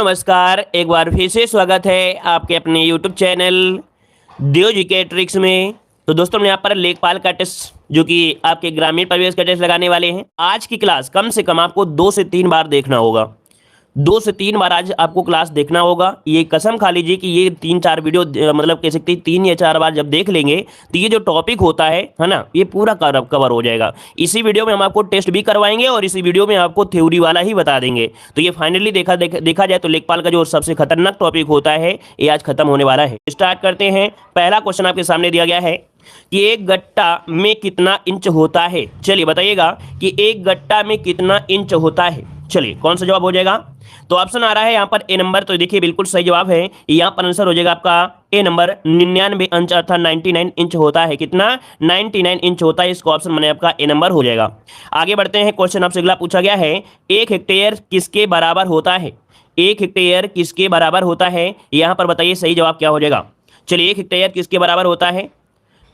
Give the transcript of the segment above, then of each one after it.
नमस्कार, एक बार फिर से स्वागत है आपके अपने YouTube चैनल देव जी के ट्रिक्स में। तो दोस्तों हम यहाँ पर लेखपाल का टेस्ट जो कि आपके ग्रामीण परिवेश का टेस्ट लगाने वाले हैं। आज की क्लास कम से कम आपको 2 से 3 बार देखना होगा। 2 से 3 बार आज आपको क्लास देखना होगा। ये कसम खा लीजिए कि ये 3-4 वीडियो मतलब कह सकते हैं 3 या 4 बार जब देख लेंगे तो ये जो टॉपिक होता है ना, ये पूरा कवर हो जाएगा। इसी वीडियो में हम आपको टेस्ट भी करवाएंगे और इसी वीडियो में आपको थ्योरी वाला ही बता देंगे। तो ये फाइनली देखा जाए तो लेखपाल का जो सबसे खतरनाक टॉपिक होता है ये आज खत्म होने वाला है। स्टार्ट करते हैं। पहला क्वेश्चन आपके सामने दिया गया है कि एक गट्टा में कितना इंच होता है। चलिए बताइएगा कि एक गट्टा में कितना इंच होता है। चलिए कौन सा जवाब हो जाएगा? तो ऑप्शन आ रहा है यहाँ पर ए नंबर। तो देखिए बिल्कुल सही जवाब है। यहाँ पर आंसर हो जाएगा आपका ए नंबर। 99 इंच अर्थात 99 इंच होता है। कितना? 99 इंच होता है। इसका ऑप्शन माने आपका ए नंबर हो जाएगा। आगे बढ़ते हैं। क्वेश्चन आपसे अगला पूछा गया है, 1 हेक्टेयर किसके बराबर होता है? 1 हेक्टेयर किसके बराबर होता है? यहाँ पर बताइए सही जवाब क्या हो जाएगा। चलिए 1 हेक्टेयर किसके बराबर होता है?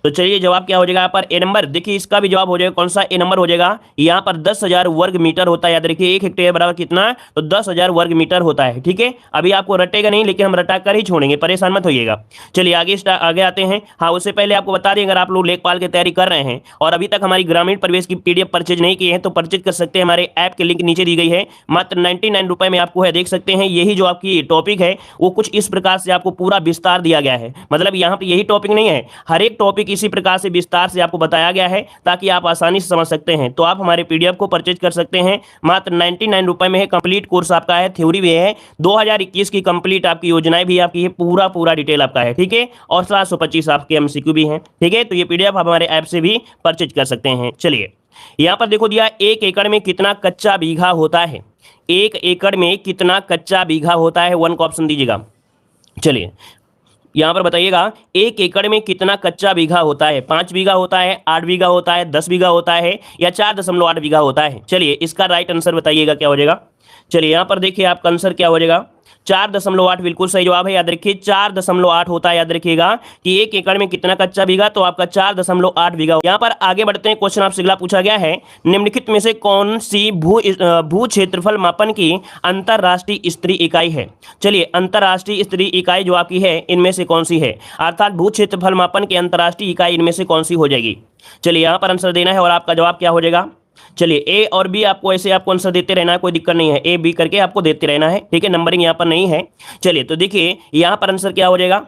तो चलिए जवाब क्या हो जाएगा यहाँ पर ए नंबर। देखिए इसका भी जवाब हो जाएगा कौन सा? ए नंबर हो जाएगा। यहाँ पर 10,000 वर्ग मीटर होता है। याद रखिए 1 हेक्टेयर बराबर कितना? तो 10,000 वर्ग मीटर होता है। ठीक है, अभी आपको रटेगा नहीं लेकिन हम रटा कर ही छोड़ेंगे, परेशान मत होइएगा। चलिए आगे आते हैं। हाँ, उससे पहले आपको बता दें, अगर आप लोग लेखपाल की तैयारी कर रहे हैं और अभी तक हमारी ग्रामीण परिवेश की PDF परचेज नहीं किए हैं तो परचेज कर सकते हैं। हमारे ऐप के लिंक नीचे दी गई है। मात्र 99 रुपए में आपको है, देख सकते हैं। यही जो आपकी टॉपिक है वो कुछ इस प्रकार से आपको पूरा विस्तार दिया गया है। मतलब यहाँ पे यही टॉपिक नहीं है, हर एक टॉपिक इसी प्रकार से विस्तार से आपको बताया गया है ताकि आप आसानी से समझ सकते हैं। तो आप हमारे PDF को परचेज कर सकते हैं। मात्र 99 रुपए में है। कंप्लीट कोर्स आपका है, थ्योरी भी है। 2021 की कंप्लीट आपकी योजनाएं भी आपकी है, पूरा डिटेल आपका है। ठीक है, और 725 आपके MCQ भी हैं। ठीक है, तो ये PDF आप हमारे ऐप से भी परचेज कर सकते हैं। चलिए यहां पर देखो दिया, 1 एकड़ में कितना कच्चा बीघा होता है? 1 एकड़ में कितना कच्चा बीघा होता है? 1 का ऑप्शन दीजिएगा। चलिए यहां पर बताइएगा 1 एकड़ में कितना कच्चा बीघा होता है? 5 बीघा होता है, 8 बीघा होता है, 10 बीघा होता है या 4.8 बीघा होता है? चलिए इसका राइट आंसर बताइएगा क्या हो जाएगा। चलिए यहां पर देखिए आपका आंसर क्या हो जाएगा। 4.8 बिल्कुल सही जवाब है। याद रखिए 4.8 होता है। याद रखिएगा कि 1 एकड़ में कितना कच्चा बीघा, तो आपका 4.8 बीघा। यहाँ पर आगे बढ़ते हैं। क्वेश्चन आपसे अगला पूछा गया है, निम्नलिखित में से कौन सी भू क्षेत्रफल मापन की अंतरराष्ट्रीय स्तरीय इकाई है? चलिए अंतरराष्ट्रीय स्तरीय इकाई जो आपकी है इनमें से कौन सी है? अर्थात भू क्षेत्रफल मापन की अंतरराष्ट्रीय इकाई इनमें से कौन सी हो जाएगी? चलिए यहाँ पर आंसर देना है और आपका जवाब क्या हो जाएगा। चलिए ए और बी आपको ऐसे आपको आंसर देते रहना है, कोई दिक्कत नहीं है। A B करके आपको देते रहना है। ठीक है, नंबरिंग यहाँ पर नहीं है। चलिए तो देखिए यहाँ पर आंसर क्या हो जाएगा।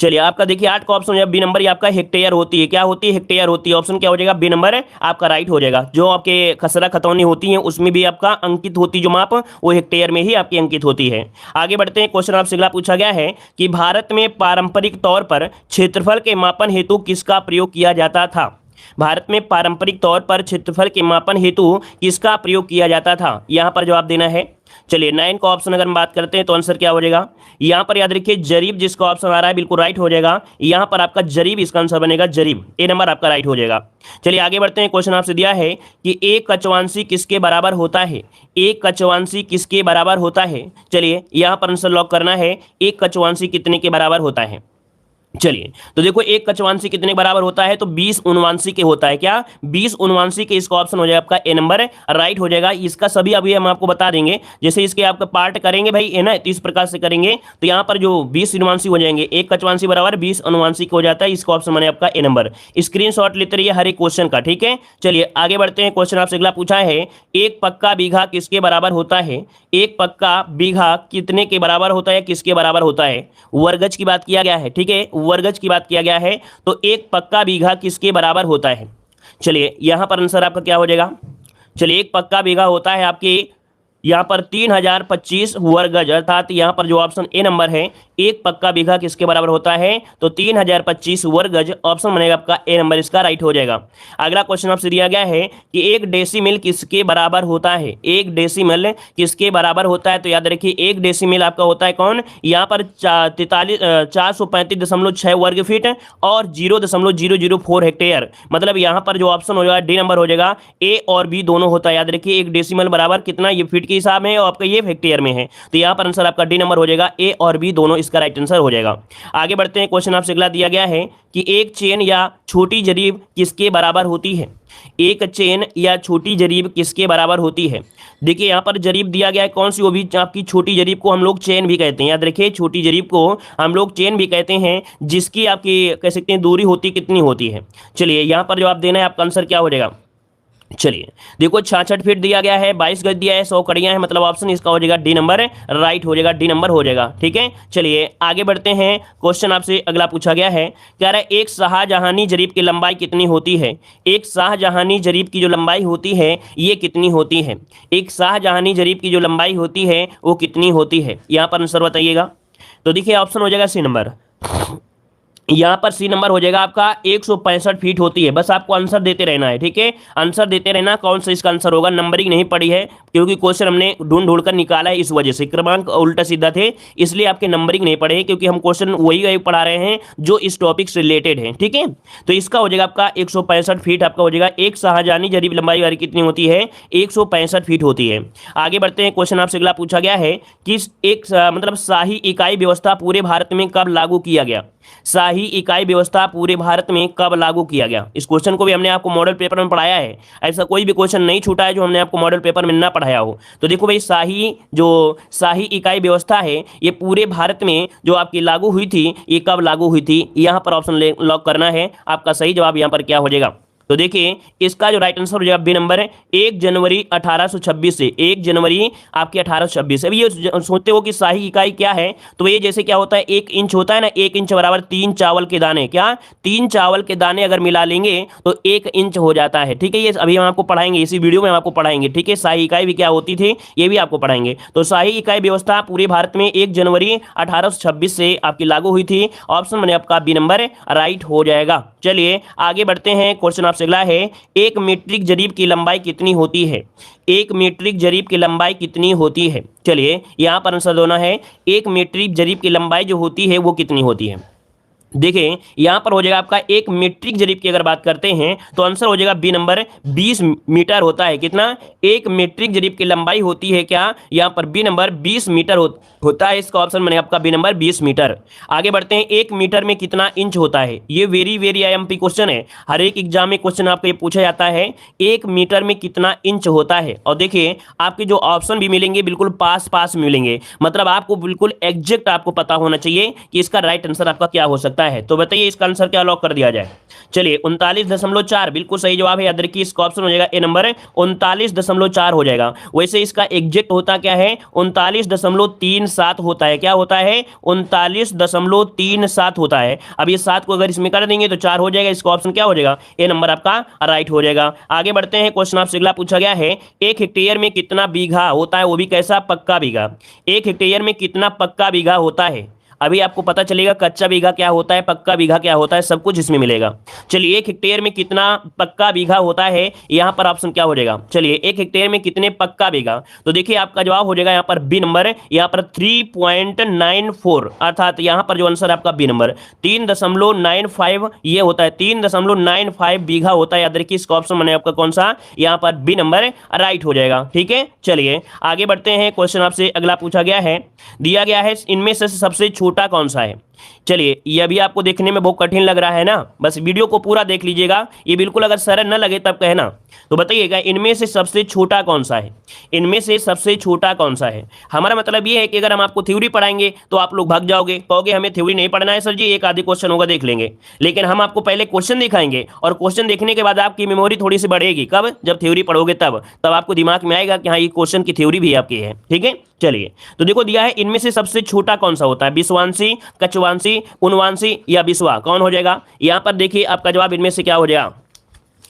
चलिए आपका देखिए 8 का ऑप्शन हो जाएगा बी नंबर। ये आपका हेक्टेयर होती है। क्या होती है? हेक्टेयर होती है। ऑप्शन क्या हो जाएगा? बी नंबर आपका राइट हो जाएगा। जो आपके खसरा खतौनी होती है उसमें भी आपका अंकित होती जो माप, वो हेक्टेयर में ही आपकी अंकित होती है। आगे बढ़ते हैं। क्वेश्चन आपसे अगला पूछा गया है कि भारत में पारंपरिक तौर पर क्षेत्रफल के मापन हेतु किसका प्रयोग किया जाता था? भारत में पारंपरिक तौर पर क्षेत्रफल के मापन हेतु किसका प्रयोग किया जाता था? यहां पर जवाब देना है। चलिए 9 का ऑप्शन अगर हम बात करते हैं तो आंसर क्या हो जाएगा। यहां पर याद रखिए जरीब, जिसका ऑप्शन आ रहा है बिल्कुल राइट हो जाएगा। यहां पर आपका जरीब इसका आंसर बनेगा, जरीब। ए नंबर आपका राइट हो जाएगा। चलिए आगे बढ़ते हैं। क्वेश्चन आपसे दिया है कि 1 कचवांशी किसके बराबर होता है? 1 कचवांशी किसके बराबर होता है? चलिए यहां पर आंसर लॉक करना है। 1 कचवांशी कितने के बराबर होता है? चलिए तो देखो 1 कचवांशी कितने बराबर होता है? तो 20 अनुवांशिक के होता है। क्या? 20 अनुवांशिक के। इसका ऑप्शन हो जाएगा आपका ए नंबर राइट हो जाएगा। इसका सभी अभी हम आपको बता देंगे। जैसे इसके आपका पार्ट करेंगे भाई है ना, तो इस प्रकार से करेंगे तो यहाँ पर जो 20 अनुवांशिक हो जाएंगे, 1 कचवांशी बराबर 20 अनुवांशिक हो जाता है। इसका ऑप्शन माने आपका ए नंबर। स्क्रीनशॉट लेते रहिए हर एक क्वेश्चन का। ठीक है, चलिए आगे बढ़ते हैं। क्वेश्चन आपसे अगला पूछा है, 1 पक्का बीघा किसके बराबर होता है? 1 पक्का बीघा कितने के बराबर होता है, किसके बराबर होता है? वर्गज की बात किया गया है। ठीक है, वर्गज की बात किया गया है। तो 1 पक्का बीघा किसके बराबर होता है? चलिए यहां पर आंसर आपका क्या हो जाएगा। चलिए 1 पक्का बीघा होता है आपके यहाँ पर 3025 वर्ग गज। अर्थात यहाँ पर जो ऑप्शन ए नंबर है, 1 पक्का बीघा किसके बराबर होता है? तो 3025 वर्ग गज। ऑप्शन बनेगा आपका ए नंबर, इसका राइट हो जाएगा। अगला क्वेश्चन आपसे दिया गया है कि 1 डेसीमिल किसके बराबर होता है? 1 डेसीमिल किसके बराबर होता है? तो याद रखिए 1 डेसीमिल आपका होता है कौन? यहाँ पर 435.6 वर्ग फीट और 0.004 हेक्टेयर। मतलब यहाँ पर जो ऑप्शन हो जाएगा डी नंबर हो जाएगा। ए और बी दोनों होता है। याद रखिए 1 डेसीमल बराबर कितना, ये फीट के हिसाब में और आपका ये हेक्टेयर में है, तो यहाँ पर आंसर आपका डी नंबर हो जाएगा, ए और बी दोनों इसका राइट आंसर हो जाएगा। आगे बढ़ते हैं, क्वेश्चन आपसे अगला दिया गया है कि एक चेन या छोटी जरीब किसके बराबर होती है। एक चेन या छोटी जरीब किसके बराबर होती है। देखिए यहाँ पर जरीब दिया गया है कौन सी, वो भी आपकी छोटी जरीब को हम लोग चेन भी कहते हैं। याद रखिए छोटी जरीब को हम लोग चेन भी कहते हैं, जिसकी आपकी कह सकते हैं दूरी होती कितनी होती है। चलिए यहाँ पर जवाब देना है, आपका आंसर क्या हो जाएगा। चलिए देखो 66 फीट दिया गया है, 22 गज दिया है, 100 कड़ियां हैं, मतलब ऑप्शन इसका हो जाएगा डी नंबर, राइट हो जाएगा, डी नंबर हो जाएगा। ठीक है, चलिए आगे बढ़ते हैं। क्वेश्चन आपसे अगला पूछा गया है, कह रहा है एक शाहजहानी जरीब की लंबाई कितनी होती है। एक शाहजहानी जरीब की जो लंबाई होती है ये कितनी होती है। एक शाहजहानी जरीब की जो लंबाई होती है वो कितनी होती है, यहाँ पर आंसर बताइएगा। तो देखिए ऑप्शन हो जाएगा सी नंबर, यहाँ पर सी नंबर हो जाएगा आपका 165 फीट होती है। बस आपको आंसर देते रहना है, ठीक है, आंसर देते रहना कौन सा इसका आंसर होगा। नंबरिंग नहीं पड़ी है क्योंकि क्वेश्चन हमने ढूंढ कर निकाला है, इस वजह से क्रमांक उल्टा सीधा थे, इसलिए आपके नंबरिंग नहीं पड़े हैं, क्योंकि हम क्वेश्चन वही पढ़ा रहे हैं जो इस टॉपिक से रिलेटेड है। ठीक है, तो इसका हो जाएगा आपका 165 फीट आपका हो जाएगा। एक शाहजहानी जरीब लंबाई वाली कितनी होती है, 165 फीट होती है। आगे बढ़ते हैं, क्वेश्चन आपसे अगला पूछा गया है कि एक मतलब शाही इकाई व्यवस्था पूरे भारत में कब लागू किया गया। शाही इकाई व्यवस्था पूरे भारत में कब लागू किया गया। इस क्वेश्चन को भी हमने आपको मॉडल पेपर में पढ़ाया है, ऐसा कोई भी क्वेश्चन नहीं छूटा है जो हमने आपको मॉडल पेपर में ना पढ़ाया हो। तो देखो भाई शाही इकाई व्यवस्था है ये पूरे भारत में जो आपकी लागू हुई थी, ये कब लागू हुई थी, यहाँ पर ऑप्शन लॉक करना है। आपका सही जवाब यहाँ पर क्या हो जाएगा। तो देखिए इसका जो राइट आंसर हो जाएगा बी नंबर है, 1 जनवरी 1826 से। 1 जनवरी आपकी 1826। अभी ये सोचते हो कि शाही इकाई क्या है, तो ये जैसे क्या होता है 1 इंच होता है ना, 1 इंच बराबर 3 चावल के दाने, क्या 3 चावल के दाने अगर मिला लेंगे तो 1 इंच हो जाता है। ठीक है, ये अभी हम आपको पढ़ाएंगे, इसी वीडियो में हम आपको पढ़ाएंगे। ठीक है, शाही इकाई भी क्या होती थी ये भी आपको पढ़ाएंगे। तो शाही इकाई व्यवस्था पूरे भारत में 1 जनवरी 1826 से आपकी लागू हुई थी। ऑप्शन मैंने आपका बी नंबर राइट हो जाएगा। चलिए आगे बढ़ते हैं, क्वेश्चन आपसे अगला है, एक मीट्रिक जरीब की लंबाई कितनी होती है। एक मीट्रिक जरीब की लंबाई कितनी होती है। चलिए यहां पर आंसर देना है, एक मीट्रिक जरीब की लंबाई जो होती है वो कितनी होती है। देखिए यहां पर हो जाएगा आपका एक मीट्रिक जरीब की अगर बात करते हैं तो आंसर हो जाएगा बी नंबर 20 मीटर होता है। कितना, एक मीट्रिक जरीब की लंबाई होती है क्या, यहां पर बी नंबर 20 मीटर होता है। इसका ऑप्शन मैंने आपका बी नंबर 20 मीटर। आगे बढ़ते हैं, एक मीटर में कितना इंच होता है। ये वेरी आईएमपी क्वेश्चन है, हर एक एग्जाम में क्वेश्चन आपको ये पूछा जाता है, एक मीटर में कितना इंच होता है। और देखिए आपके जो ऑप्शन भी मिलेंगे बिल्कुल पास मिलेंगे, मतलब आपको बिल्कुल एग्जैक्ट आपको पता होना चाहिए कि इसका राइट आंसर आपका क्या हो सकता है। तो बताइए इसका आंसर क्या लॉक कर दिया जाए। चलिए 39.4 बिल्कुल सही जवाब है। याद रखिए इसका ऑप्शन हो जाएगा ए नंबर, 39.4 हो जाएगा। वैसे इसका एग्जैक्ट होता क्या है, 39.37 होता है। क्या होता है, 39.37 होता है। अब ये 7 को अगर इसमें कर देंगे तो 4 हो जाएगा। इसका ऑप्शन क्या हो जाएगा, ए नंबर आपका राइट हो जाएगा। आगे बढ़ते हैं, क्वेश्चन आपसे अगला पूछा गया है, एक हेक्टेयर में कितना बीघा होता है, वो भी कैसा, पक्का बीघा। एक हेक्टेयर में कितना पक्का बीघा होता है। अभी आपको पता चलेगा कच्चा बीघा क्या होता है, पक्का बीघा क्या होता है, सब कुछ इसमें मिलेगा। चलिए एक हेक्टेयर में कितना पक्का बीघा होता है, यहाँ पर ऑप्शन क्या हो जाएगा। चलिए एक हेक्टेयर में कितने पक्का बीघा, तो देखिए आपका जवाब हो जाएगा यहाँ पर बी नंबर, यहाँ पर 3.94, अर्थात यहाँ पर जो आंसर आपका बी नंबर 3.95 ये होता है, 3.95 बीघा होता है। याद रखिए इसका ऑप्शन मैंने आपका कौन सा, यहाँ पर बी नंबर राइट हो जाएगा। ठीक है, चलिए आगे बढ़ते हैं, क्वेश्चन आपसे अगला पूछा गया है, दिया गया है इनमें से सबसे छोटा कौन सा है। चलिए ये अभी आपको देखने में बहुत कठिन लग रहा है ना, बस वीडियो को पूरा देख लीजिएगा, ये बिल्कुल अगर सरल न लगे तब कहना। तो बताइएगा इनमें से सबसे छोटा कौन सा है, इनमें से सबसे छोटा कौन सा है। हमारा मतलब ये है कि अगर हम आपको थ्योरी पढ़ाएंगे तो आप लोग भाग जाओगे, कहोगे हमें थ्योरी नहीं पढ़ना है सर जी, एक आधे क्वेश्चन होगा देख लेंगे। लेकिन हम आपको पहले क्वेश्चन दिखाएंगे और क्वेश्चन देखने के बाद आपकी मेमोरी थोड़ी सी बढ़ेगी। कब, जब थ्योरी पढ़ोगे तब आपको दिमाग में आएगा कि हाँ ये क्वेश्चन की थ्योरी भी आपकी है। ठीक है, चलिए तो देखो दिया है इनमें से सबसे छोटा कौन सा होता है, विषुवांशी, कक्षवांशी, उनवांशी या विषुवा, कौन हो जाएगा। यहां पर देखिए आपका जवाब इनमें से क्या हो जाएगा।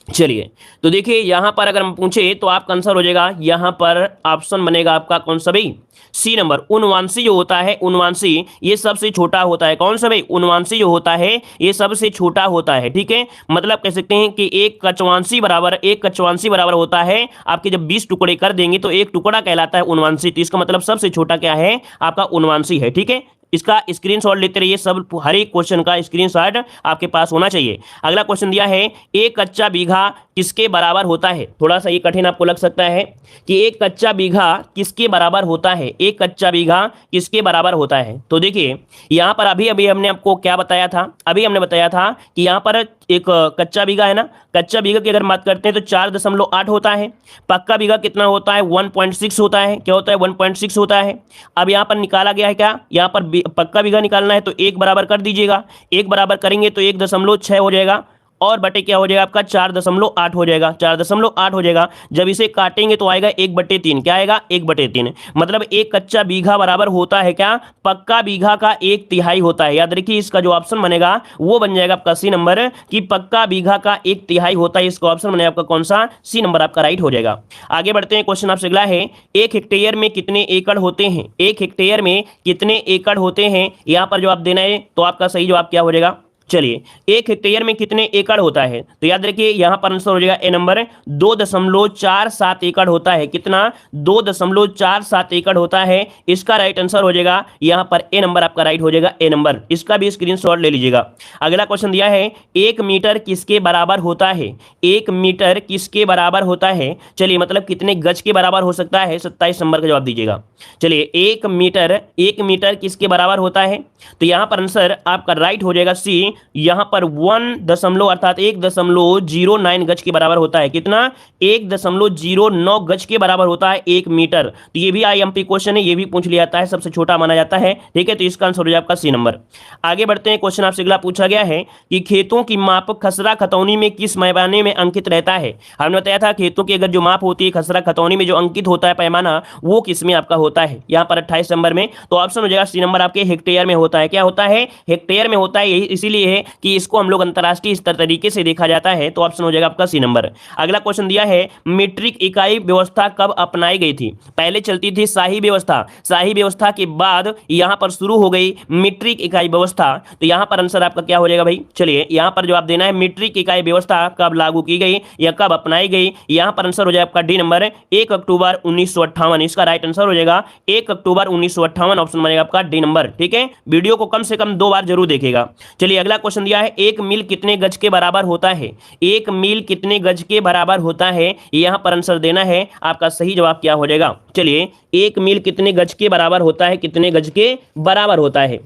चलिए तो देखिए यहां पर अगर हम पूछे तो आपका आंसर हो जाएगा, यहां पर ऑप्शन बनेगा आपका कौन सा भाई, सी नंबर। उनवांशी जो होता है, उनवांशी ये सबसे छोटा होता है। कौन सा भाई, उनवांशी जो होता है ये सबसे छोटा होता है। ठीक है, मतलब कह सकते हैं कि एक कक्षवांशी बराबर होता है आपके, जब 20 टुकड़े कर देंगे तो एक टुकड़ा कहलाता है उनवांशी। तो इसका मतलब सबसे छोटा क्या है आपका उनवांशी है। ठीक है, इसका स्क्रीनशॉट लेते रहिए, सब हर एक क्वेश्चन का स्क्रीनशॉट आपके पास होना चाहिए। अगला क्वेश्चन दिया है, एक कच्चा बीघा किसके बराबर होता है। थोड़ा सा ये कठिन आपको लग सकता है कि एक कच्चा बीघा किसके बराबर होता है, एक कच्चा बीघा किसके बराबर होता है। तो देखिए यहाँ पर अभी अभी हमने आपको क्या बताया था, अभी हमने बताया था कि यहाँ पर एक कच्चा बीघा है ना, कच्चा बीघा की अगर बात करते हैं तो 4.8 होता है। पक्का बीघा कितना होता है, 1.6 होता है। क्या होता है, 1.6 होता है। अब यहाँ पर निकाला गया है क्या, यहाँ पर पक्का बीघा निकालना है तो 1 बराबर कर दीजिएगा, 1 बराबर करेंगे तो 1.6 हो जाएगा और बटे क्या हो जाएगा आपका 4.8 हो जाएगा, 4.8 हो जाएगा। जब इसे काटेंगे तो आएगा 1/3। क्या आएगा, 1/3। मतलब एक कच्चा बीघा बराबर होता है क्या, पक्का बीघा का 1/3 होता है। याद रखिए इसका जो ऑप्शन बनेगा वो बन जाएगा आपका सी नंबर, कि पक्का बीघा का 1/3 होता है। इसका ऑप्शन बनेगा आपका कौन सा, सी नंबर आपका राइट हो जाएगा। आगे बढ़ते हैं, क्वेश्चन आपसे अगला है, एक हेक्टेयर में कितने एकड़ होते हैं, एक हेक्टेयर में कितने एकड़ होते हैं। यहां पर जवाब देना है तो आपका सही जवाब क्या हो जाएगा। चलिए, एक हेक्टेयर में कितने एकड़ होता है, तो याद रखिए यहां पर आंसर हो जाएगा ए नंबर, 2.47 एकड़ होता है। कितना, 2.47 एकड़ होता है। इसका राइट आंसर हो जाएगा यहां पर ए नंबर आपका राइट हो जाएगा, ए नंबर। इसका भी स्क्रीनशॉट ले लीजिएगा। अगला क्वेश्चन दिया है, 1 मीटर किसके बराबर होता है, 1 मीटर किसके बराबर होता है। चलिए, मतलब कितने गज के बराबर हो सकता है, 27 नंबर का जवाब दीजिएगा। चलिए, 1 मीटर किसके बराबर होता है, तो यहां पर आंसर आपका राइट हो जाएगा सी। यहां पर 1.09 गज के बराबर होता है। कितना, 1.09 गज के बराबर होता है 1 मीटर। तो ये भी आईएमपी क्वेश्चन है, ये भी पूछ लिया जाता है, सबसे छोटा माना जाता है। ठीक है, तो इसका आंसर हो जाएगा आपका सी नंबर। आगे बढ़ते हैं, क्वेश्चन आपसे अगला पूछा गया है कि खेतों की माप खसरा खतौनी में किस पैमाने में अंकित रहता है। हमने बताया था खेतों की अगर जो माप होती है खसरा खतौनी में जो अंकित होता है पैमाना, वो किस में आपका होता है, यहां पर 28 नंबर में। तो ऑप्शन हो जाएगा सी नंबर आपके हेक्टेयर में होता है। क्या होता है, हेक्टेयर में होता है। यही इसीलिए है कि इसको हम लोग अंतरराष्ट्रीय स्तर तरीके से देखा जाता है। तो ऑप्शन हो जाएगा आपका सी नंबर। अगला क्वेश्चन दिया है, मीट्रिक इकाई व्यवस्था कब अपनाई गई थी। पहले चलती थी शाही व्यवस्था, शाही व्यवस्था के बाद यहां पर शुरू हो गई मीट्रिक इकाई व्यवस्था। तो यहां पर आंसर आपका क्या हो जाएगा भाई। चलिए, यहां पर जवाब देना है, मीट्रिक इकाई व्यवस्था कब लागू की गई या कब अपनाई गई। यहां पर आंसर हो जाएगा आपका डी नंबर, 1 अक्टूबर 1958। इसका राइट आंसर हो जाएगा 1 अक्टूबर 1958, ऑप्शन बनेगा आपका डी नंबर। ठीक है, वीडियो को कम से कम 2 बार जरूर देखेगा। चलिए, अगला क्वेश्चन दिया है, 1 मील कितने गज के बराबर होता है, 1 मील कितने गज के बराबर होता है। यहां पर आंसर देना है, आपका सही जवाब क्या हो जाएगा। चलिए, 1 मील कितने गज के बराबर होता है, कितने गज के बराबर होता है।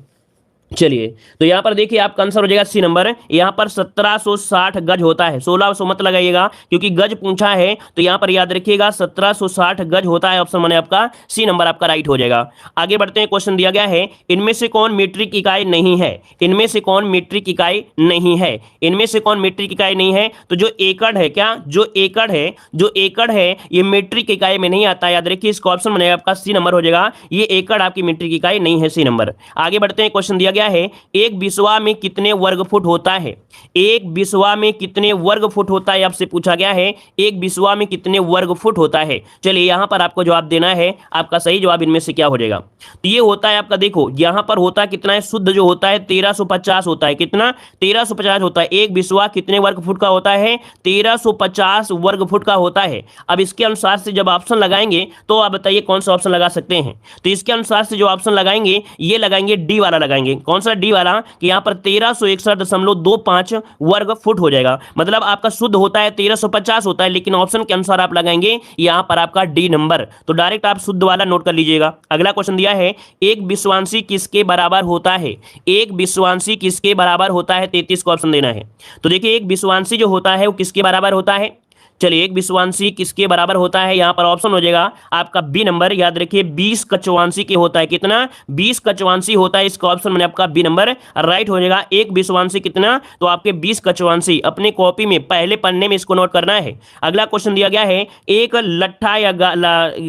चलिए, तो यहां पर देखिए आपका आंसर हो जाएगा सी नंबर। यहां पर 1760 गज होता है, 1600 मत लगाइएगा क्योंकि गज पूछा है। तो यहां पर याद रखिएगा 1760 गज होता है, ऑप्शन बने आपका सी नंबर आपका राइट हो जाएगा। आगे बढ़ते हैं, क्वेश्चन दिया गया है, इनमें से कौन मीट्रिक इकाई नहीं है, इनमें से कौन मीट्रिक इकाई नहीं है, इनमें से कौन मीट्रिक इकाई नहीं है। तो जो एकड़ है, क्या, जो एकड़ है, जो एकड़ है ये मीट्रिक इकाई में नहीं आता। याद रखिए इसका ऑप्शन बनेगा आपका सी नंबर हो जाएगा, ये एकड़ आपकी मीट्रिक इकाई नहीं है, सी नंबर। आगे बढ़ते हैं, क्वेश्चन दिया गया है, एक बिस्वा में कितने वर्ग फुट होता है, एक बिस्वा में कितने वर्ग फुट होता है, आपसे पूछा गया है एक बिस्वा में कितने वर्ग फुट होता है। चलिए, यहां पर आपको जवाब देना है, आपका सही जवाब इनमें से क्या हो जाएगा। तो ये होता है आपका, देखो यहां पर होता कितना है, शुद्ध जो होता है 1350 होता है। कितना, 1350 होता है। एक बिस्वा कितने वर्ग फुट का होता है, 1350 वर्ग फुट का होता है। अब इसके अनुसार से जब ऑप्शन लगाएंगे तो आप बताइए कौन सा ऑप्शन लगा सकते हैं। तो इसके अनुसार से जो ऑप्शन लगाएंगे ये लगाएंगे डी वाला लगाएंगे। कौन सा, डी वाला, कि यहां पर 1361.25 वर्ग फुट हो जाएगा। मतलब आपका शुद्ध होता है 1350 होता है, लेकिन ऑप्शन के अनुसार आप लगाएंगे यहां पर आपका डी नंबर। तो डायरेक्ट आप शुद्ध वाला नोट कर लीजिएगा। अगला क्वेश्चन दिया है, एक विश्वांशी किसके बराबर होता है, एक विश्वांशी किसके बराबर होता है। 33 को ऑप्शन देना है। तो देखिए, एक विश्वांशी जो होता है वो किसके बराबर होता है। चलिए, एक विश्वांशी किसके बराबर होता है, यहां पर ऑप्शन हो जाएगा आपका बी नंबर। याद रखिए 20 कचवांशी के होता है। कितना, 20 कचवांशी होता है। इसका ऑप्शन मैंने आपका बी नंबर राइट हो जाएगा। एक विश्वांशी कितना, तो आपके 20 कचवांशी। अपने कॉपी में पहले पन्ने में इसको नोट करना है। अगला क्वेश्चन दिया गया है, एक लट्ठा या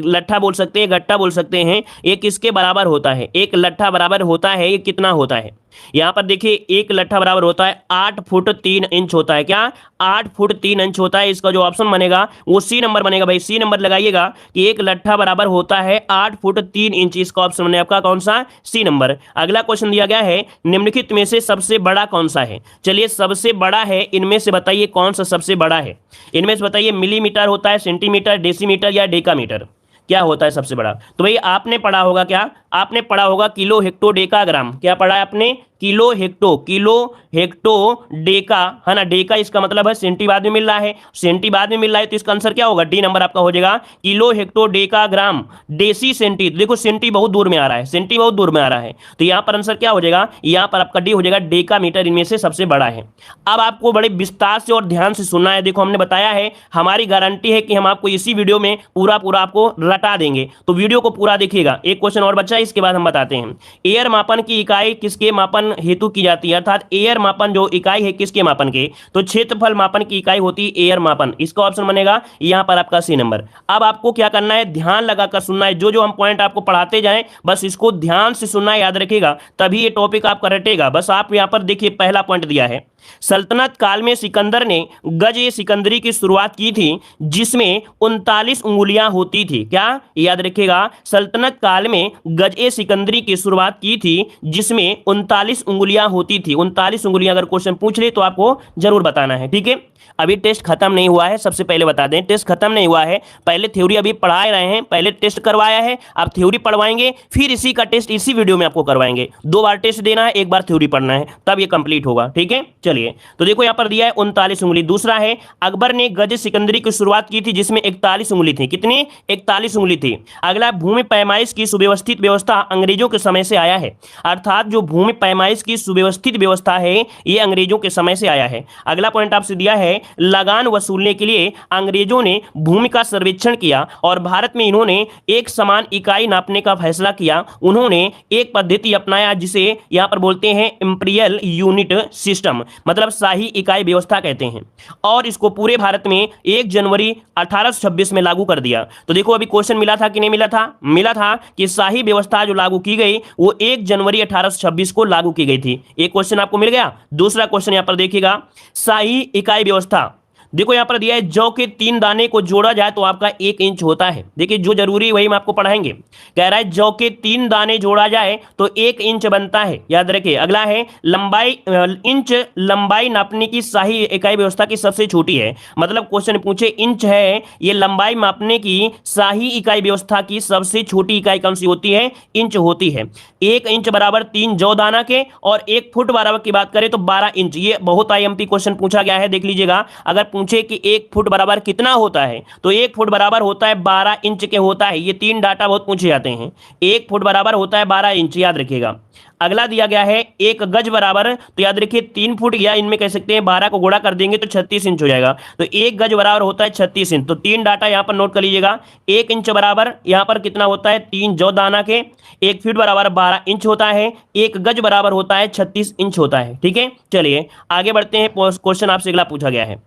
लट्ठा बोल सकते हैं, गट्टा बोल सकते हैं, ये किसके बराबर होता है। एक लट्ठा बराबर होता है, ये कितना होता है। यहां पर देखिए एक लट्ठा बराबर होता है 8 फुट 3 इंच होता है। क्या, 8 फुट 3 इंच होता है। इसका जो ऑप्शन बनेगा वो सी नंबर बनेगा। भाई सी नंबर लगाइएगा कि एक लट्ठा बराबर होता है 8 फुट 3 इंच। इसका ऑप्शन बने आपका कौन सा, सी नंबर। अगला क्वेश्चन दिया गया है, निम्नलिखित में से सबसे बड़ा कौन सा है। चलिए, सबसे बड़ा है इनमें से बताइए कौन सा सबसे बड़ा है। इनमें से बताइए, मिलीमीटर होता है, सेंटीमीटर, डेसीमीटर या डेकामीटर। क्या होता है सबसे बड़ा? तो भाई आपने पढ़ा होगा क्या? आपने पढ़ा होगा किलो हेक्टो डेकाग्राम। क्या पढ़ा है आपने? किलो हेक्टो डेका, है ना। डेका इसका मतलब है सेंटी बाद में मिल रहा है, सेंटी बाद में मिल रहा है, तो इसका आंसर क्या होगा? डी नंबर आपका हो जाएगा किलो हेक्टो डेका ग्राम डेसी सेंटी। देखो सेंटी बहुत दूर में आ रहा है, सेंटी बहुत दूर में आ रहा है, तो यहाँ पर आंसर क्या हो जाएगा? यहाँ पर आपका डी हो जाएगा, डेका मीटर इनमें से सबसे बड़ा है। अब आपको बड़े विस्तार से और ध्यान से सुनना है। देखो हमने बताया है, हमारी गारंटी है कि हम आपको इसी वीडियो में पूरा आपको रटा देंगे, तो वीडियो को पूरा देखिएगा। एक क्वेश्चन और बच्चा, इसके बाद हम बताते हैं। एयर मापन की इकाई किसके मापन हेतु की जाती है? अर्थात एयर मापन जो इकाई है किसके मापन के? तो क्षेत्रफल मापन की इकाई होती है एयर मापन। इसका ऑप्शन बनेगा यहां पर आपका सी नंबर। अब आपको क्या करना है? ध्यान लगाकर सुनना है। जो जो हम पॉइंट आपको पढ़ाते जाएं बस इसको ध्यान से सुनना है, याद रखिएगा, तभी ये टॉपिक आपका रटेगा। बस आप यहां पर देखिए, पहला पॉइंट दिया है, सल्तनत काल में सिकंदर ने गज ए सिकंदरी की शुरुआत की थी जिसमें 39 उंगलियां होती थी। क्या याद रखिएगा? सल्तनत काल में गज ए सिकंदरी की शुरुआत की थी जिसमें 39 उंगलियां होती थी। 39 उंगलियां अगर क्वेश्चन पूछ ले तो आपको जरूर बताना है, ठीक है। अभी टेस्ट खत्म नहीं हुआ है, सबसे पहले बता दें, टेस्ट खत्म नहीं हुआ है। पहले थ्योरी अभी पढ़ा रहे हैं, पहले टेस्ट करवाया है, अब थ्योरी पढ़वाएंगे, फिर इसी का टेस्ट इसी वीडियो में आपको करवाएंगे। 2 बार टेस्ट देना है, 1 बार थ्योरी पढ़ना है, तब ये कंप्लीट होगा, ठीक है। चलिए, तो देखो यहाँ पर दिया है 39 उंगली। दूसरा है, अकबर ने गज सिकंदरी की शुरुआत की थी जिसमें 41 उंगली थी। कितनी? 41 उंगली थी। अगला, भूमि पैमाइश की सुव्यवस्थित व्यवस्था अंग्रेजों के समय से आया है। अर्थात जो भूमि पैमाइश की सुव्यवस्थित व्यवस्था है ये अंग्रेजों के समय से आया है। अगला पॉइंट आपसे दिया है, लगान वसूलने के लिए अंग्रेजों ने भूमि का सर्वेक्षण किया और भारत में इन्होंने एक समान इकाई नापने का फैसला किया। उन्होंने एक पद्धति अपनाया जिसे यहां पर बोलते हैं इंपीरियल यूनिट सिस्टम, मतलब शाही इकाई व्यवस्था कहते हैं, और इसको पूरे भारत में 1 जनवरी 1826 में लागू कर दिया। तो देखो अभी क्वेश्चन मिला था कि नहीं मिला था? मिला था कि शाही व्यवस्था जो लागू की गई वो 1 जनवरी 1826 को लागू की गई थी। एक क्वेश्चन आपको मिल गया। दूसरा क्वेश्चन यहां पर देखिएगा, शाही इकाई व्यवस्था। देखो यहां पर दिया है, जौ के 3 दाने को जोड़ा जाए तो आपका 1 इंच होता है। देखिए जो जरूरी वही हम आपको पढ़ाएंगे। कह रहा है जौ के 3 दाने जोड़ा जाए तो 1 इंच बनता है, याद रखिए। अगला है, लंबाई इंच लंबाई नापने की शाही इकाई व्यवस्था की सबसे छोटी है। मतलब क्वेश्चन पूछे इंच है, ये लंबाई मापने की शाही इकाई व्यवस्था की सबसे छोटी इकाई कौन सी होती है? इंच होती है। 1 इंच बराबर 3 जौ दाना के, और 1 फुट बराबर की बात करें तो 12 इंच। ये बहुत आईएमपी क्वेश्चन पूछा गया है, देख लीजिएगा। अगर पूछे कि 1 फुट बराबर कितना होता है तो 1 फुट बराबर होता है 12 इंच के होता है। ये 3 डाटा बहुत पूछे जाते हैं। 1 फुट बराबर होता है 12 इंच, याद रखिएगा। अगला दिया गया है 1 गज बराबर, तो याद रखिए 3 फुट, या इनमें कह सकते हैं 12 को गुणा कर देंगे तो 36 इंच हो जाएगा। तो 1 गज बराबर होता है 36 इंच। तो 3 डाटा यहां पर नोट कर लीजिएगा। 1 इंच बराबर यहां पर कितना होता है? 3 जौ दाना के। 1 फीट बराबर 12 इंच होता है। 1 गज बराबर होता है 36 इंच होता है, ठीक है। चलिए आगे बढ़ते हैं। क्वेश्चन आपसे अगला पूछा गया है।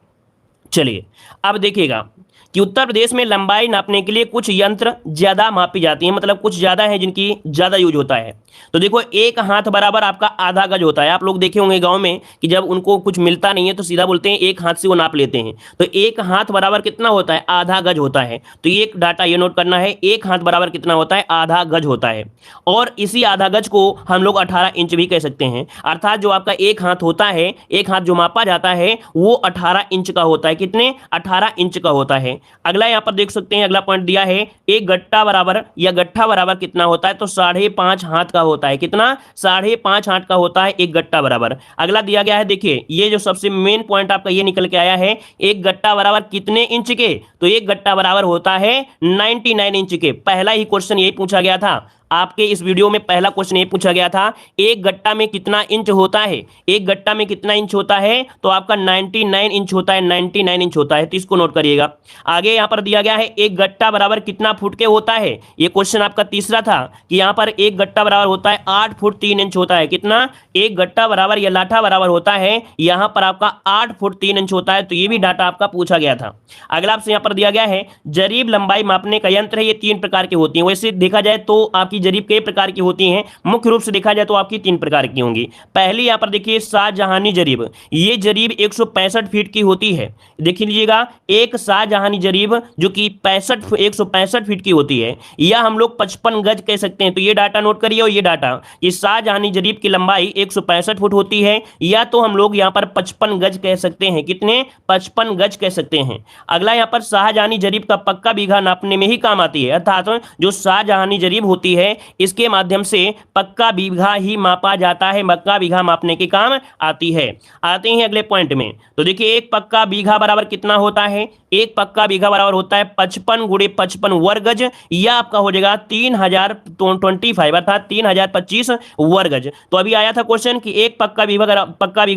चलिए अब देखिएगा कि उत्तर प्रदेश में लंबाई नापने के लिए कुछ यंत्र ज्यादा मापी जाती है, मतलब कुछ ज्यादा है जिनकी ज्यादा यूज होता है। तो देखो 1 हाथ बराबर आपका आधा गज होता है। आप लोग देखे होंगे गांव में कि जब उनको कुछ मिलता नहीं है तो सीधा बोलते हैं 1 हाथ से वो नाप लेते हैं। तो 1 हाथ बराबर कितना होता है? आधा गज होता है। तो एक डाटा ये नोट करना है, 1 हाथ बराबर कितना होता है? आधा गज होता है। और इसी आधा गज को हम लोग 18 इंच भी कह सकते हैं। अर्थात जो आपका 1 हाथ होता है, 1 हाथ जो मापा जाता है वो 18 इंच का होता है। कितने? 18 इंच का होता है। अगला यहां पर देख सकते हैं, अगला पॉइंट दिया है, एक गट्टा बराबर या गट्ठा बराबर कितना होता है? तो 5.5 हाथ का होता है। कितना? 5.5 हाथ का होता है एक गट्टा बराबर। अगला दिया गया है, देखिए ये जो सबसे मेन पॉइंट आपका ये निकल के आया है, एक गट्टा बराबर कितने इंच के? तो एक गट्टा बराबर होता है 99 इंच के। पहला ही क्वेश्चन यही पूछा गया था आपके इस वीडियो में। पहला क्वेश्चन ये पूछा गया था, एक गट्टा में कितना इंच होता है? एक गट्टा में कितना इंच होता है? तो आपका 99 इंच होता है, 99 इंच होता है। तो इसको नोट करिएगा। आगे यहां पर दिया गया है, एक गट्टा बराबर कितना फुट के होता है? ये क्वेश्चन आपका तीसरा था कि यहां पर एक गट्टा बराबर होता है 8 फुट 3 इंच होता है। कितना? एक गट्टा बराबर या लाठा बराबर होता है यहां पर आपका 8 फुट 3 इंच होता है। तो ये भी डाटा आपका पूछा गया था। अगला आपसे यहां पर दिया गया है, जरीब लंबाई मापने का यंत्र है, ये 3 प्रकार के होती है। वैसे देखा जाए तो आपकी की जरीब कई प्रकार की होती हैं, मुख्य रूप से देखा जाए तो आपकी 3 प्रकार की होंगी। पहली यहां पर देखिए शाहजहानी जरीब, ये जरीब 165 फीट की होती है। देख लीजिएगा, एक शाहजहानी जरीब जो कि 165 फीट की होती है, या हम लोग 55 गज कह सकते हैं। तो ये डाटा नोट करिए, और ये डाटा कि शाहजहानी जरीब की लंबाई 165 फुट होती है, या तो हम लोग यहाँ पर 55 गज कह सकते हैं। कितने? 55 गज कह सकते हैं। अगला यहाँ पर शाहजहानी जरीब का पक्का बीघा नापने में ही काम आती है, अर्थात जो शाहजहानी जरीब होती है इसके माध्यम से पक्का बीघा ही मापा जाता है, पक्का बीघा मापने के काम आती है। आते हैं अगले पॉइंट में। तो देखिए एक पक्का बीघा बराबर कितना होता है? एक पक्का बीघा बराबर होता है 55 गुणे 55 वर्ग गज, या आपका हो जाएगा 3025 अर्थात 3025 वर्ग गज। तो अभी आया था क्वेश्चन कि एक पक्का बीघा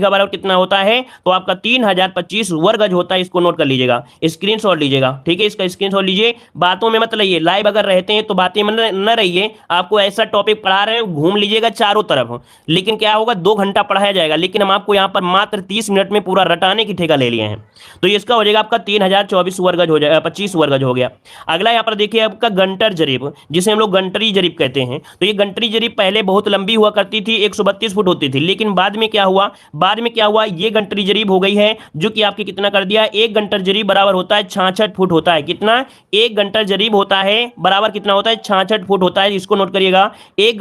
बराबर कितना होता है, तो आपका 3025 वर्ग गज होता है। इसको नोट कर लीजिएगा, स्क्रीनशॉट लीजिएगा, ठीक है, इसका स्क्रीनशॉट लीजिए। बातों में मत रहिए, लाइव अगर रहते हैं तो बातें में न रहिए। आपको ऐसा टॉपिक पढ़ा रहे हैं, घूम लीजिएगा चारों तरफ, लेकिन क्या होगा 2 घंटा पढ़ाया जाएगा, लेकिन हम आपको यहाँ पर मात्र 30 मिनट में पूरा रटाने की ठेका ले लिए हैं। तो इसका हो जाएगा आपका 3024 वर्ग गज हो जाएगा, 25 वर्ग गज हो गया। अगला यहाँ पर देखिए आपका गंटर जरीब, जिसे हम लोग गंटरी जरीब कहते हैं। तो ये गंटरी जरीब पहले बहुत लंबी हुआ करती थी, 132 फुट होती थी, लेकिन बाद में क्या हुआ, ये गंटरी जरीब हो गई है, जो कि आपकी कितना कर दिया, एक गंटर जरीब बराबर होता है 66 फुट होता है। कितना? एक गंटर जरीब होता है बराबर कितना होता है? 66 फुट होता है। इसको नोट करिएगा, एक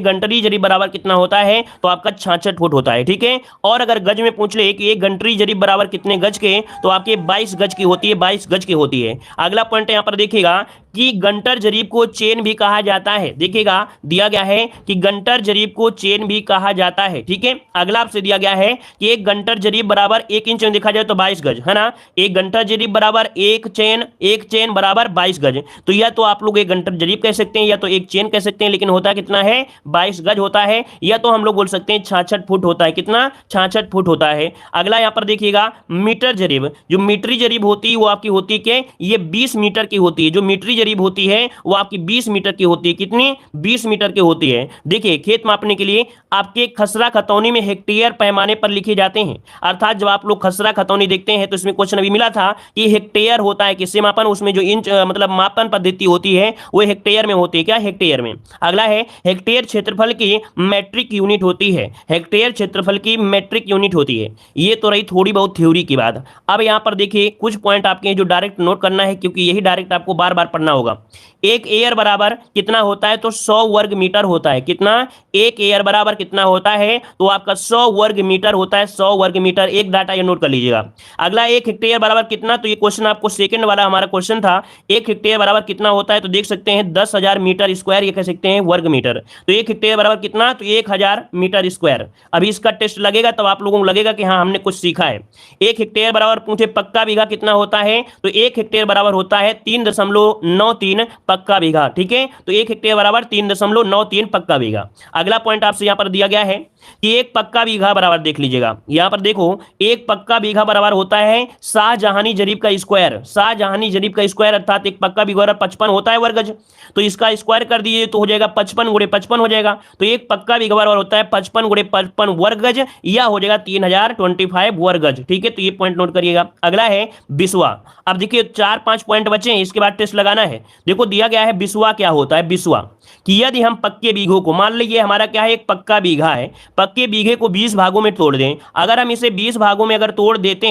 गंटरी जरीब बराबर कितना होता है, तो आपका 66 फुट होता है, ठीक है। और अगर गज में पूछ ले कि एक गंटरी जरीब बराबर कितने गज के, तो आपके 22 गज की होती है, 22 गज की होती है। अगला पॉइंट यहां पर देखिएगा कि गंटर जरीब को चेन भी कहा जाता है। देखिएगा दिया गया है कि गंटर जरीब को चेन भी कहा जाता है, ठीक है। अगला आपसे दिया गया है कि एक गंटर जरीब बराबर 1 इंच में देखा जाए तो 22 गज है ना। एक गंटर जरीब बराबर एक चेन बराबर 22 गज। तो या तो आप लोग एक गंटर जरीब कह सकते हैं, या तो एक चेन कह सकते हैं, लेकिन होता कितना है? 22 गज होता है। या तो हम लोग बोल सकते हैं 66 फुट होता है। कितना? 66 फुट होता है। अगला यहां पर देखिएगा मीटर जरीब, जो मीटरी जरीब होती है वो आपकी होती है, ये 20 मीटर की होती है। जो मीटरी जरीब होती है वो आपकी 20 मीटर की होती है। कितनी? 20 मीटर की होती है। देखिए खेत मापने के लिए आपके खसरा खतौनी में हेक्टेयर पैमाने पर लिखे जाते हैं, अर्थात जब आप लोग खसरा खतौनी देखते हैं तो इसमें क्वेश्चन अभी मिला था कि हेक्टेयर होता है किससे मापन, उसमें जो इंच मतलब मापन पद्धति होती है वो हेक्टेयर में होती है। क्या? हेक्टेयर में। अगला है हेक्टेयर क्षेत्रफल की मैट्रिक यूनिट होती है। हेक्टेयर क्षेत्रफल की मैट्रिक यूनिट होती है। ये तो रही थोड़ी बहुत थ्योरी की बात। अब यहां पर देखिए कुछ पॉइंट आपके जो डायरेक्ट नोट करना है, क्योंकि यही डायरेक्ट आपको बार बार पढ़ना होगा। एक एयर बराबर कितना होता है, तो 100 वर्ग मीटर होता है। कितना? एक एयर बराबर कितना होता है, तो आपका 100 वर्ग मीटर होता है। 100 वर्ग मीटर, एक डाटा ये नोट कर लीजिएगा। अगला एक हेक्टेयर बराबर कितना, तो ये क्वेश्चन आपको सेकंड वाला हमारा क्वेश्चन था, एक हेक्टेयर बराबर कितना होता है, तो देख सकते हैं 10,000 मीटर स्क्वायर, ये कह सकते हैं वर्ग मीटर। तो एक हेक्टेयर बराबर कितना, तो 1000 मीटर स्क्वायर। अभी इसका टेस्ट लगेगा तब आप लोगों को लगेगा कि हाँ हमने कुछ सीखा है। एक हेक्टेयर बराबर पूछे पक्का बीघा कितना होता है, तो एक हेक्टेयर बराबर होता है 3.93 पक्का बीघा, ठीक है। तो एक हेक्टेयर बराबर 3.93 पक्का बीघा। अगला पॉइंट आपसे यहां पर दिया गया है कि एक पक्का बीघा बराबर, देख लीजिएगा यहां पर देखो, एक पक्का बीघा बराबर होता है शाहजहानी जरीब का स्क्वायर। शाहजहानी जरीब का स्क्वायर अर्थात एक पक्का बीघा 55 होता है वर्ग गज, तो इसका स्क्वायर कर दीजिए तो हो जाएगा 55 गुणे 55 हो जाएगा। तो एक पक्का बीघा बराबर होता है 55 गुणे 55 वर्ग गज, या हो जाएगा 3025 वर्ग गज, ठीक है। तो ये पॉइंट नोट करिएगा। अगला है बिस्वा। अब देखिए 4-5 पॉइंट बचे हैं, इसके बाद टेस्ट लगाना है। देखो दिया गया है बिस्वा क्या होता है। बिस्वा कि यदि हम पक्के बीघों को, मान लीजिए हमारा क्या है, एक पक्का बीघा है, पक्के बीघे को 20 भागों में तोड़ दें। अगर हम इसे 20 भागों में अगर तोड़ देते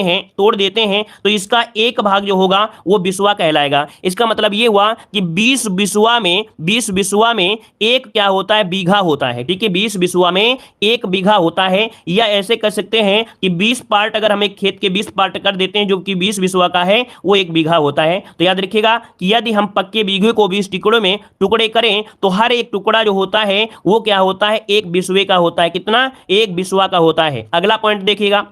हैं तो इसका एक भाग जो होगा वो बिस्वा कहलाएगा। इसका मतलब ये हुआ कि 20 बिस्वा में एक क्या होता है, बीघा होता है, ठीक है। 20 बिस्वा में एक बीघा होता है, या ऐसे कह सकते हैं कि 20 पार्ट अगर हम एक खेत के 20 पार्ट कर देते हैं जो कि 20 बिस्वा का है, वो एक बीघा होता है। तो याद रखिएगा कि यदि हम पक्के बीघे को 20 टुकड़ों में टुकड़े करें तो हर एक टुकड़ा जो होता है वो क्या होता है, एक बिस्वे का होता है। कितना? एक बिस्वा का होता है। अगला पॉइंट देखिएगा,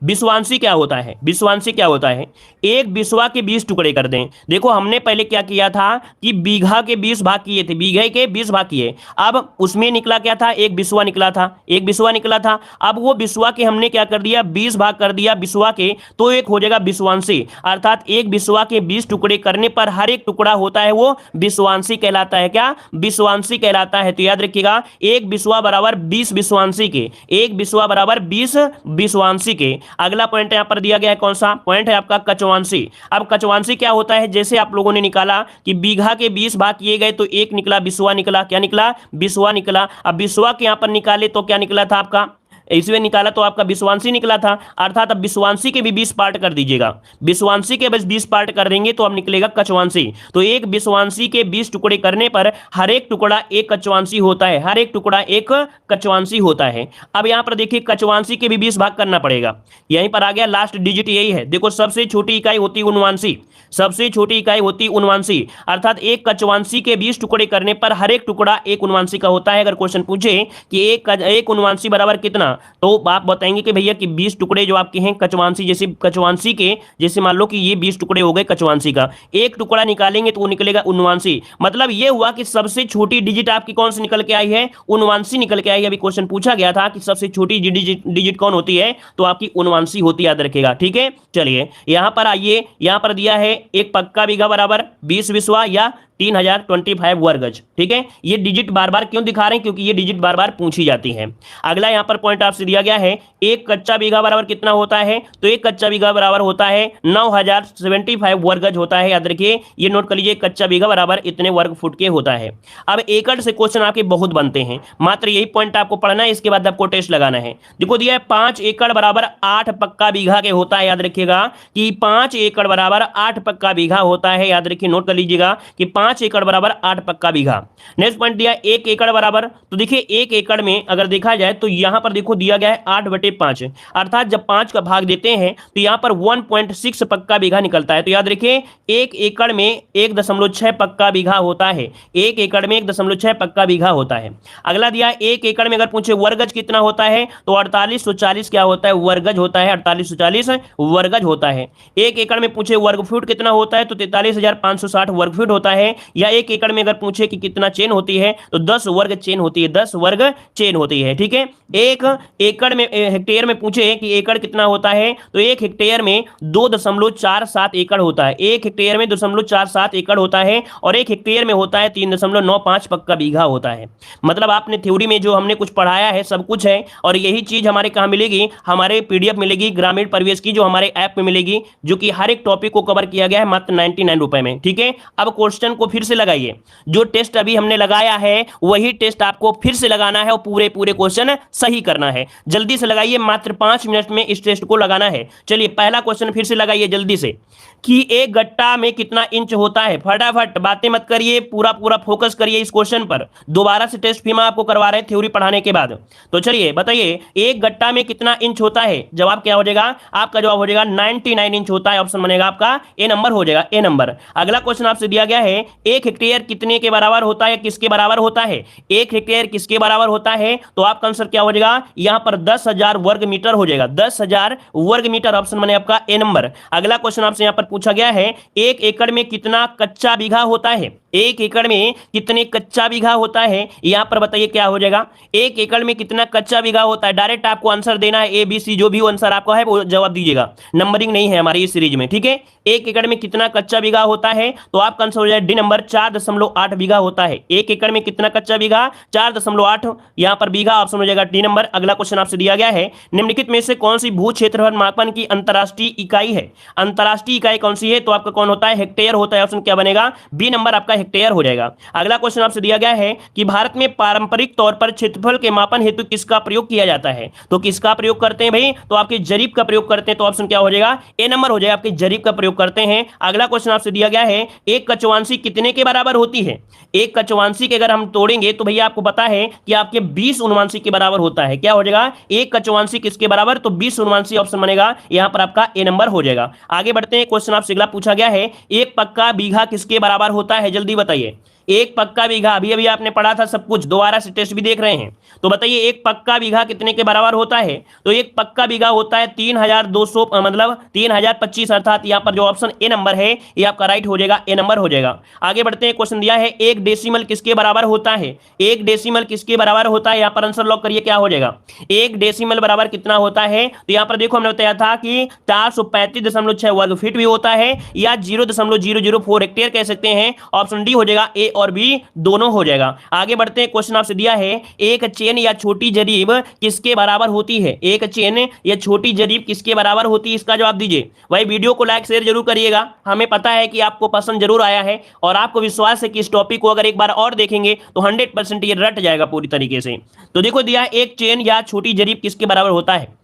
बिस्वांशी क्या होता है। बिस्वांशी क्या होता है, एक बिस्वा के 20 टुकड़े कर दें। देखो हमने पहले क्या किया था कि बीघा के 20 भाग किए थे, बीघे के 20 भाग किए। अब उसमें निकला क्या था, एक बिस्वा निकला था, एक बिस्वा निकला था। अब वो बिस्वा के हमने क्या कर दिया, 20 भाग कर दिया बिस्वा के, तो एक हो जाएगा बिस्वांशी। अर्थात एक बिस्वा के 20 टुकड़े करने पर हर एक टुकड़ा होता है वो बिस्वांशी कहलाता है। क्या? बिस्वांशी कहलाता है। तो याद रखिएगा एक बिस्वा बराबर 20 बिस्वांशी के, एक बिस्वा बराबर 20 बिस्वांशी के। अगला पॉइंट यहाँ पर दिया गया है, कौन सा पॉइंट है आपका, कचवांशी। अब कचवांशी क्या होता है, जैसे आप लोगों ने निकाला कि बीघा के 20 भाग किए गए तो एक निकला, बिस्वा निकला, क्या निकला, बिस्वा निकला। अब बिस्वा के यहाँ पर निकाले तो क्या निकला था आपका, इसमें निकाला तो आपका विश्वांशी निकला था, अर्थात अब विश्वांशी के भी 20 पार्ट कर दीजिएगा, विश्वांशी के बस 20 पार्ट कर देंगे तो अब निकलेगा कचवांशी। तो एक विश्वांशी के 20 टुकड़े करने पर हर एक टुकड़ा एक कचवांशी होता है, हर एक टुकड़ा एक कचवांशी होता है। अब यहां पर देखिए कचवांशी के भी 20 भाग करना पड़ेगा, यहीं पर आ गया लास्ट डिजिट यही है। देखो सबसे छोटी इकाई होती उनवांशी, सबसे छोटी इकाई होती उनवांशी, अर्थात एक कचवांशी के 20 टुकड़े करने पर हर एक टुकड़ा एक उनवांशी का होता है। अगर क्वेश्चन पूछे कि एक उनवांशी बराबर कितना, तो आप बताएंगे कि भैया कि 20 टुकड़े जो आपके हैं कचवांशी, जैसे कचवांशी के, जैसे मान लो कि ये 20 टुकड़े हो गए कचवांशी का, एक टुकड़ा निकालेंगे तो वो निकलेगा उनवांशी। मतलब ये हुआ कि सबसे छोटी डिजिट आपकी कौन सी निकल के आई है, उनवांशी निकल के आई है। अभी क्वेश्चन पूछा गया था कि सबसे छोटी डिजिट कौन होती है, तो आपकी उनवांशी होती है, याद रखेगा, ठीक है। चलिए यहां पर आइए, यहां पर दिया है एक पक्का बीघा बराबर 20 बिस्वा या 3025 वर्ग गज, ठीक है। ये डिजिट बार बार क्यों दिखा रहे हैं, क्योंकि ये डिजिट बार बार पूछी जाती है। अगला यहां पर पॉइंट आपसे दिया गया है, एक कच्चा बीघा बराबर कितना होता है, तो एक कच्चा बीघा बराबर होता है 9075 वर्ग गज होता है, याद रखिए, ये नोट कर लीजिए, कच्चा बीघा बराबर इतने वर्ग फुट के होता है। अब एकड़ से क्वेश्चन आपके बहुत बनते हैं, मात्र यही पॉइंट आपको पढ़ना है, इसके बाद आपको टेस्ट लगाना है। देखो दिया है 5 एकड़ बराबर 8 पक्का बीघा के होता है, याद रखिएगा कि 5 एकड़ बराबर 8 पक्का बीघा होता है, याद रखिए, नोट कर लीजिएगा कि 5 एकड़ बराबर 8 पक्का बीघा। नेक्स्ट पॉइंट दिया 1 एकड़ बराबर, तो देखिए 1 एकड़ में अगर देखा जाए तो यहां पर देखो दिया गया है 8/5, अर्थात जब 5 का भाग देते हैं तो यहां पर 1.6 पक्का बीघा निकलता है। तो याद रखिए 1 एकड़ में 1.6 पक्का बीघा होता है, 1 एकड़ में 1.6 पक्का बीघा होता है। अगला दिया 1 एकड़ में अगर पूछे वर्गज कितना होता है, तो 4840 क्या होता है, वर्गज होता है, 4840 वर्गज होता है। 1 एकड़ में पूछे वर्ग फुट कितना होता है, तो 43560 वर्ग फुट होता है। या 1 एकड़ में अगर पूछे कि कितना चेन होती है, तो 10 वर्ग चेन होती है, 10 वर्ग चेन होती है, ठीक है। 1 एकड़ में हेक्टेयर में पूछे कि एकड़ कितना होता है, तो 1 हेक्टेयर में 2.47 एकड़ होता है, 1 हेक्टेयर में 2.47 एकड़ होता है, और 1 हेक्टेयर में होता है 3.95 पक्का बीघा होता है। मतलब आपने थ्योरी में जो हमने कुछ पढ़ाया है सब कुछ है, और यही चीज हमारे कहाँ मिलेगी, हमारे पीडीएफ मिलेगी ग्रामीण परिवेश की, जो हमारे ऐप में मिलेगी, जो कि हर एक टॉपिक को कवर किया गया है मात्र 99 रुपए में, ठीक है। अब क्वेश्चन को फिर से लगाइए, जो टेस्ट अभी हमने लगाया है वही टेस्ट आपको फिर से लगाना है और पूरे क्वेश्चन सही करना है। जल्दी से लगाइए, मात्र 5 मिनट में इस टेस्ट को लगाना है। चलिए पहला क्वेश्चन फिर से लगाइए जल्दी से, कि एक गट्टा में कितना इंच होता है। फटाफट बातें मत करिए, पूरा फोकस करिए इस क्वेश्चन पर। दोबारा से टेस्ट फिर आपको करवा रहे हैं थ्योरी पढ़ाने के बाद। तो चलिए बताइए, एक गट्टा में कितना इंच होता है। जवाब क्या हो जाएगा, आपका जवाब हो जाएगा 99 इंच होता है। ऑप्शन बनेगा आपका ए नंबर हो जाएगा, ए नंबर। अगला क्वेश्चन आपसे दिया गया है, 1 हेक्टेयर कितने के बराबर होता है, किसके बराबर होता है, 1 हेक्टेयर किसके बराबर होता है, तो आपका आंसर क्या हो जाएगा, यहां पर 10,000 वर्ग मीटर हो जाएगा, 10,000 वर्ग मीटर। ऑप्शन बने आपका ए नंबर। अगला क्वेश्चन आपसे यहां पर पूछा गया है, 1 एकड़ में कितना कच्चा बीघा होता है, 1 एकड़ में कितने कच्चा बीघा होता है, यहां पर बताइए क्या हो जाएगा, 1 एकड़ में कितना कच्चा बीघा होता है। डायरेक्ट आपको आंसर देना है, ए बी सी, जो भी आंसर आपका है वो जवाब दीजिएगा, नंबरिंग नहीं है हमारी इस सीरीज में, ठीक है। 1 एकड़ में कितना कच्चा बीघा होता है, तो आपका आंसर हो जाए डी नंबर, 4.8 बीघा होता है। 1 एकड़ में कितना कच्चा बीघा, 4.8 यहां पर बीघा, ऑप्शन हो जाएगा डी नंबर। अगला क्वेश्चन आपसे दिया गया है, निम्नलिखित में से कौन सी भू क्षेत्रफल मापन की अंतरराष्ट्रीय इकाई है। अंतरराष्ट्रीय इकाई कौन सी है, तो आपका कौन होता है, हेक्टेयर होता है। ऑप्शन क्या बनेगा, बी नंबर आपका हेक्टेयर हो जाएगा। अगला क्वेश्चन आपसे दिया गया है कि भारत में पारंपरिक तौर पर क्षेत्रफल के मापन हेतु किसका प्रयोग किया जाता है, तो किसका प्रयोग करते हैं भाई, तो आपके जरीब का प्रयोग करते हैं। तो ऑप्शन क्या हो जाएगा, ए नंबर हो जाएगा, आपके जरीब का प्रयोग करते हैं। अगला क्वेश्चन आपसे दिया गया है, एक कचवांशी कितने के बराबर होती है। एक कचवांशी के अगर हम तोड़ेंगे तो भैया आपको पता है कि आपके 20 उनवांशी के बराबर होता है। क्या हो जाएगा, एक कचवांशी किसके बराबर, तो 20 उनवांशी। ऑप्शन बनेगा यहां पर आपका ए नंबर हो जाएगा। आगे बढ़ते हैं, क्वेश्चन आपसे अगला पूछा गया है, एक पक्का बीघा किसके बराबर होता है, जल्दी बताइए। एक पक्का बीघा, अभी अभी आपने पढ़ा था सब कुछ, दोबारा से टेस्ट भी देख रहे हैं, तो बताइए एक पक्का बीघा कितने के बराबर होता है। तो एक पक्का बीघा होता है 3200, मतलब 3025, अर्थात यहाँ पर जो ऑप्शन ए नंबर है ये आपका राइट हो जाएगा, ए नंबर हो जाएगा। आगे बढ़ते हैं, क्वेश्चन दिया है, एक डेसिमल किसके बराबर होता है। एक डेसिमल किसके बराबर होता है, यहाँ पर आंसर लॉक करिए, क्या हो जाएगा, एक डेसिमल बराबर कितना होता है। तो यहाँ पर देखो हमने बताया था कि 435.6 वर्ग फीट भी होता है, या 0.004 हेक्टेयर कह सकते हैं। ऑप्शन डी हो जाएगा, ए और बी दोनों हो जाएगा। आगे बढ़ते हैं, क्वेश्चन आपसे दिया है एक चेन या छोटी जरीब किसके बराबर होती है? एक चेन या छोटी जरीब किसके बराबर होती है, इसका जवाब दीजिए। भाई वीडियो को लाइक शेयर जरूर करिएगा, हमें पता है कि आपको पसंद जरूर आया है और आपको विश्वास है कि इस टॉपिक को अगर एक बार और देखेंगे तो 100% ये रट जाएगा पूरी तरीके से। तो देखो दिया है एक चेन या छोटी जरीब किसके बराबर होता है।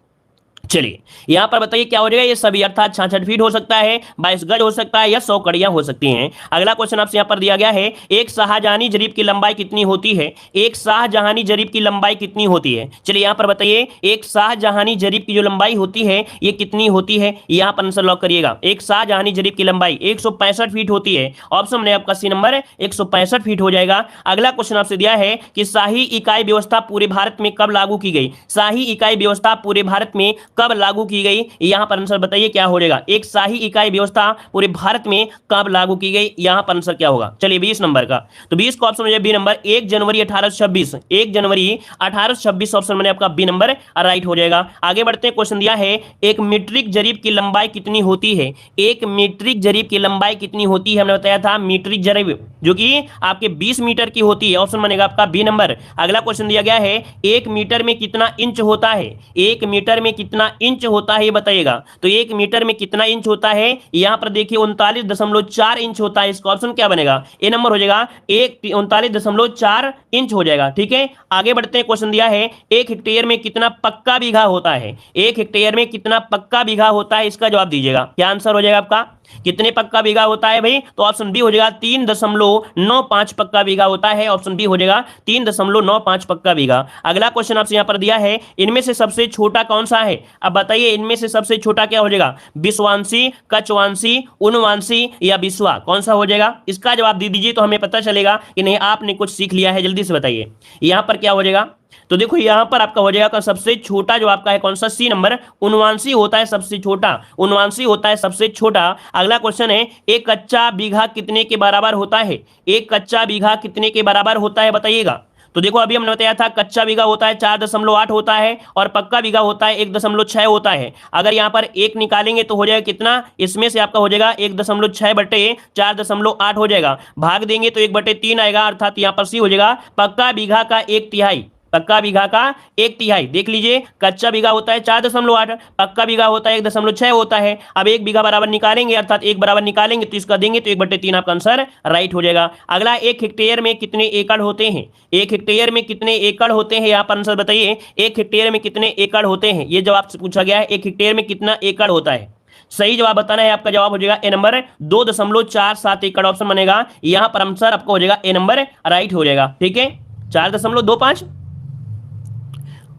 चलिए यहां पर बताइए क्या हो जाएगा, ये सभी अर्थात 66 फीट हो सकता है, 22 गज हो सकता है या 100 कड़ियां हो सकती हैं। अगला क्वेश्चन आपसे यहां पर दिया गया है एक शाहजहानी जरीब की लंबाई कितनी होती है? एक शाहजहानी जरीब की लंबाई कितनी होती है? चलिए यहां पर बताइए एक शाहजहानी जरीब की जो लंबाई होती है ये कितनी होती है, यहां पर आंसर लॉक करिएगा। एक शाहजहानी जरीब की लंबाई 165 फीट होती है। ऑप्शन में आपका सी नंबर 165 फीट हो जाएगा। अगला क्वेश्चन आपसे दिया है कि शाही इकाई व्यवस्था पूरे भारत में कब लागू की गई? शाही इकाई व्यवस्था पूरे भारत में कब लागू की गई, यहां पर आंसर बताइए क्या हो जाएगा। एक शाही इकाई व्यवस्था पूरे भारत में कब लागू की गई, यहां पर आंसर क्या होगा। चलिए 20 नंबर का, तो 20 का ऑप्शन हो जाएगा बी नंबर 1 जनवरी 1826। 1 जनवरी 1826 ऑप्शन में आपका बी नंबर राइट हो जाएगा। आगे बढ़ते हैं, क्वेश्चन दिया है एक मीट्रिक जरीब की लंबाई कितनी होती है? एक मीट्रिक जरीब की लंबाई कितनी होती है, हमने बताया था मीट्रिक जरीब जो कि आपके 20 मीटर की होती है। ऑप्शन बनेगा आपका बी नंबर। अगला क्वेश्चन दिया गया है 1 मीटर में कितना इंच होता है? 1 मीटर में कितना इंच होता है ये बताइएगा। तो 1 मीटर में कितना इंच होता है, यहां पर देखिए 39.4 इंच होता है। इसका ऑप्शन क्या बनेगा, ए नंबर हो जाएगा। 39.4 इंच हो जाएगा। ठीक है, आगे बढ़ते हैं, क्वेश्चन दिया है 1 हेक्टेयर में कितना पक्का बीघा होता है? 1 हेक्टेयर में कितना पक्का बीघा होता है, इसका जवाब दीजिएगा। क्या आंसर हो जाएगा आपका, कितने पक्का बीघा होता है भाई? तो ऑप्शन बी हो जाएगा 3.95 पक्का बीघा होता है। ऑप्शन बी हो जाएगा 3.95 पक्का बीघा। अगला क्वेश्चन आपसे यहां पर दिया है इनमें से सबसे छोटा कौन सा है? अब बताइए इनमें से सबसे छोटा क्या हो जाएगा, विश्वांशी, कछवांशी, उनवांशी या बिस्वा, कौन सा हो जाएगा? इसका जवाब दे दीजिए तो हमें पता चलेगा कि नहीं आपने कुछ सीख लिया है। जल्दी से बताइए यहां पर क्या हो जाएगा। तो देखो यहां पर आपका हो जाएगा सबसे छोटा जो आपका है कौन सा, सी नंबर उनवांशी होता है सबसे छोटा। उनवांशी होता है सबसे छोटा। अगला क्वेश्चन है एक कच्चा बीघा कितने के बराबर होता है? एक कच्चा बीघा कितने के बराबर होता है बताइएगा। तो देखो अभी हमने बताया था कच्चा बीघा होता है 4.8 होता है और पक्का बीघा होता है 1.6 होता है। अगर यहां पर एक निकालेंगे तो हो जाएगा कितना, इसमें से आपका हो जाएगा 1.6 बटे 4.8 हो जाएगा। भाग देंगे तो 1/3 आएगा, अर्थात यहां पर सी हो जाएगा पक्का बीघा का 1/3। पक्का बीघा का 1/3 देख लीजिए, कच्चा बीघा होता है 4.8, पक्का बीघा होता है 1.6 होता है। अब 1 बीघा बराबर निकालेंगे, अर्थात 1 बराबर निकालेंगे तो इसका देंगे तो 1/3 आपका आंसर राइट हो जाएगा। अगला 1 हेक्टेयर में कितने एकड़ होते हैं? 1 हेक्टेयर में कितने एकड़ होते हैं, यहाँ पर आंसर बताइए। 1 हेक्टेयर में कितने एकड़ होते हैं, ये जवाब से पूछा गया है 1 हेक्टेयर में कितना एकड़ होता है। सही जवाब बताना है, आपका जवाब हो जाएगा ए नंबर 2.47 एकड़। ऑप्शन बनेगा यहां पर आंसर आपका हो जाएगा ए नंबर राइट हो जाएगा। ठीक है, 4.25।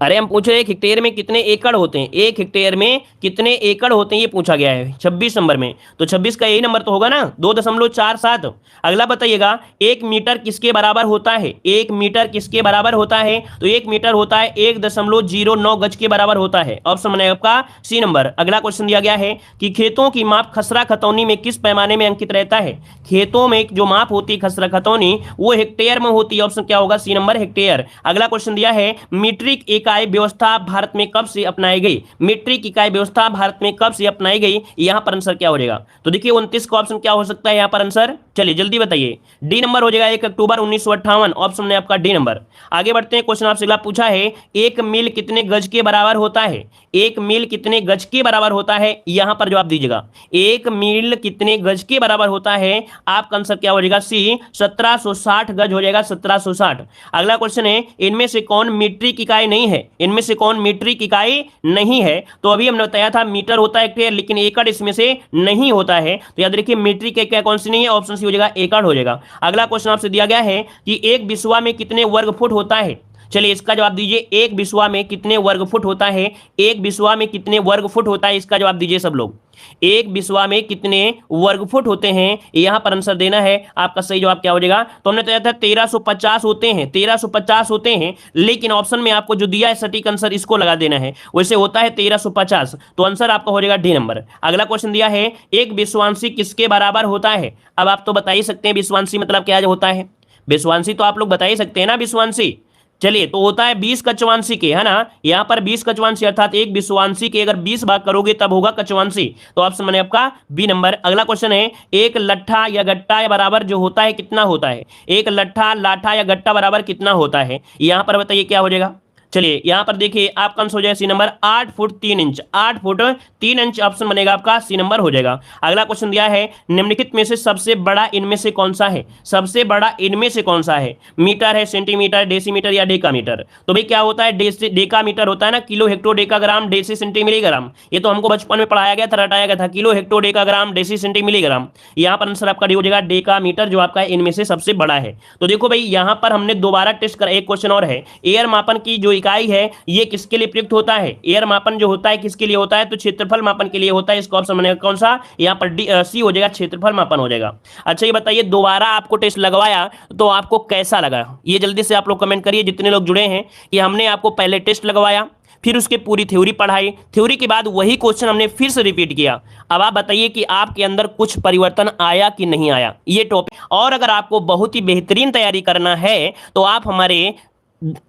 अरे हम पूछ रहे हैं 1 हेक्टेयर में कितने एकड़ होते हैं, 1 हेक्टेयर में कितने एकड़ होते हैं ये पूछा गया है 26 नंबर में। तो 26 का यही नंबर तो होगा ना, 2.47। अगला बताइएगा 1 मीटर किसके बराबर होता है? 1 मीटर किसके बराबर होता है? तो 1 मीटर होता है 1.09 गज के बराबर होता है। ऑप्शन बनेगा आपका सी नंबर। अगला क्वेश्चन दिया गया है कि खेतों की माप खसरा खतौनी में किस पैमाने में अंकित रहता है? खेतों में जो माप होती है खसरा खतौनी वो हेक्टेयर में होती है। ऑप्शन क्या होगा, सी नंबर हेक्टेयर। अगला क्वेश्चन दिया है मीट्रिक इकाई व्यवस्था भारत में कब से अपनाई गई? मीट्रिक इकाई व्यवस्था भारत में कब से अपनाई गई, यहां पर आंसर क्या हो जाएगा। तो देखिए 29 का ऑप्शन क्या हो सकता है यहां पर आंसर, चलिए जल्दी बताइए। डी नंबर हो जाएगा 1 अक्टूबर 1958। ऑप्शन है आपका डी नंबर। आगे बढ़ते हैं, क्वेश्चन आपसे अगला पूछा है 1 मील कितने गज के बराबर होता है? 1 मील कितने गज के बराबर होता है, यहां पर जवाब दीजिएगा। 1 मील कितने गज के बराबर होता है, आपका आंसर क्या हो जाएगा, सी 1760 गज हो जाएगा, 1760। अगला क्वेश्चन है इनमें से कौन मीट्रिक इकाई नहीं है? इनमें से कौन मीट्रिक इकाई नहीं है? तो अभी हमने बताया था मीटर होता है हेक्टेयर, लेकिन एकड़ इसमें से नहीं होता है। तो याद रखिए मीट्रिक इकाई कौन सी नहीं है, ऑप्शन सी हो जाएगा एकड़ हो जाएगा। अगला क्वेश्चन आपसे दिया गया है कि एक बिस्वा में कितने वर्ग फुट होता है? चलिए इसका जवाब दीजिए, एक बिस्वा में कितने वर्ग फुट होता है? एक बिस्वा में कितने वर्ग फुट होता है, इसका जवाब दीजिए सब लोग। एक बिस्वा में कितने वर्ग फुट होते हैं, यहां पर आंसर देना है। आपका सही जवाब क्या हो जाएगा, तो हमने बताया था 1350 होते हैं, 1350 होते हैं, लेकिन ऑप्शन में आपको जो दिया है सटीक आंसर इसको लगा देना है, वैसे होता है 1350। तो आंसर आपका हो जाएगा डी नंबर। अगला क्वेश्चन दिया है एक विश्वांशी किसके बराबर होता है? अब आप तो बता ही सकते हैं विश्वांशी मतलब क्या होता है। विश्वांशी तो आप लोग बता ही सकते हैं ना, विश्वांशी चलिए, तो होता है 20 कचवांशी के, है ना। यहां पर 20 कचवांशी अर्थात एक विश्वांशी के अगर 20 भाग करोगे तब होगा कचवांशी। तो ऑप्शन बने आपका बी नंबर। अगला क्वेश्चन है, एक लट्ठा या गट्टा या बराबर जो होता है कितना होता है? एक लट्ठा, लाठा या गट्टा बराबर कितना होता है? यहां पर बताइए क्या हो जाएगा। चलिए यहां पर देखिए आपका आंसर हो जाएगा C number 8 foot 3 inch. 8 foot 3 inch option बनेगा आपका सी नंबर हो जाएगा। अगला क्वेश्चन दिया है, निम्नलिखित में से सबसे बड़ा इनमें से कौन सा है? सबसे बड़ा इनमें से कौन सा है? मीटर है, सेंटीमीटर, डेसीमीटर या डेकामीटर? तो भाई क्या होता है, डेकामीटर होता है ना, किलो हेक्टो डेकाग्राम डेसी सेंटीमिलीग्राम। ये तो हमको बचपन में पढ़ाया गया था, रटाया गया था, किलो हेक्टो डेकाग्राम डेसी सेंटीमिलीग्राम। यहाँ पर आंसर आपका डी हो जाएगा डेकामीटर, जो आपका इनमें से सबसे बड़ा है। तो देखो भाई यहाँ पर हमने दोबारा टेस्ट करा। एक क्वेश्चन और है, एयर मापन की जो इकाई है ये किसके लिए प्रयुक्त होता है? एयर मापन जो होता है किसके लिए होता है? तो क्षेत्रफल मापन के लिए होता है। इसका ऑप्शन बनेगा कौन सा? यहाँ पर सी हो जाएगा, क्षेत्रफल मापन हो जाएगा। अच्छा ये बताइए, दोबारा आपको टेस्ट लगवाया तो आपको कैसा लगा? ये जल्दी से आप लोग कमेंट करिए, जितने लोग जुड़े हैं, कि हमने आपको पहले टेस्ट लगवाया, फिर उसके पूरी थ्योरी पढ़ाई, थ्योरी के बाद वही क्वेश्चन हमने फिर से रिपीट किया। अब आप बताइए कि आपके अंदर कुछ परिवर्तन आया कि नहीं आया ये टॉपिक। और अगर आपको बहुत ही बेहतरीन तैयारी करना है तो आप हमारे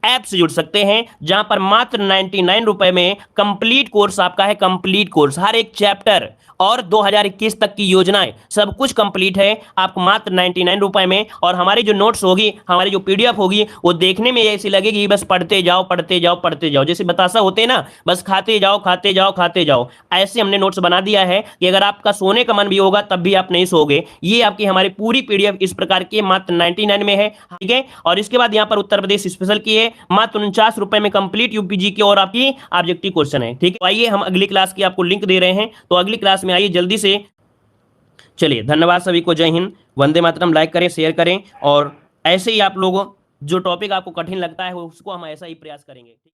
ऐप से जुड़ सकते हैं, जहां पर मात्र 99 रुपए में कंप्लीट कोर्स आपका है। कंप्लीट कोर्स, हर एक चैप्टर और 2021 तक की योजनाएं सब कुछ कंप्लीट है आपको मात्र 99 रुपए में। और हमारी जो नोट्स होगी, हमारी जो पीडीएफ होगी, वो देखने में ऐसी लगेगी बस पढ़ते जाओ पढ़ते जाओ पढ़ते जाओ, जैसे बतासा होते हैं ना, बस खाते जाओ खाते जाओ खाते जाओ। ऐसे हमने नोट्स बना दिया है कि अगर आपका सोने का मन भी होगा तब भी आप नहीं सोओगे। ये आपकी हमारी पूरी पीडीएफ इस प्रकार की मात्र 99 में है, ठीक है। और इसके बाद यहाँ पर उत्तर प्रदेश स्पेशल की है, मात्र 49 रुपए में कंप्लीट यूपीजी की और आपकी ऑब्जेक्टिव क्वेश्चन है, ठीक है। तो आइए हम अगली क्लास की आपको लिंक दे रहे हैं, तो अगली क्लास में आइए जल्दी से। चलिए धन्यवाद सभी को, जय हिंद, वंदे मातरम। लाइक करें, शेयर करें, और ऐसे ही आप लोगों जो टॉपिक आपको कठिन लगता है उसको हम ऐसा ही प्रयास करेंगे।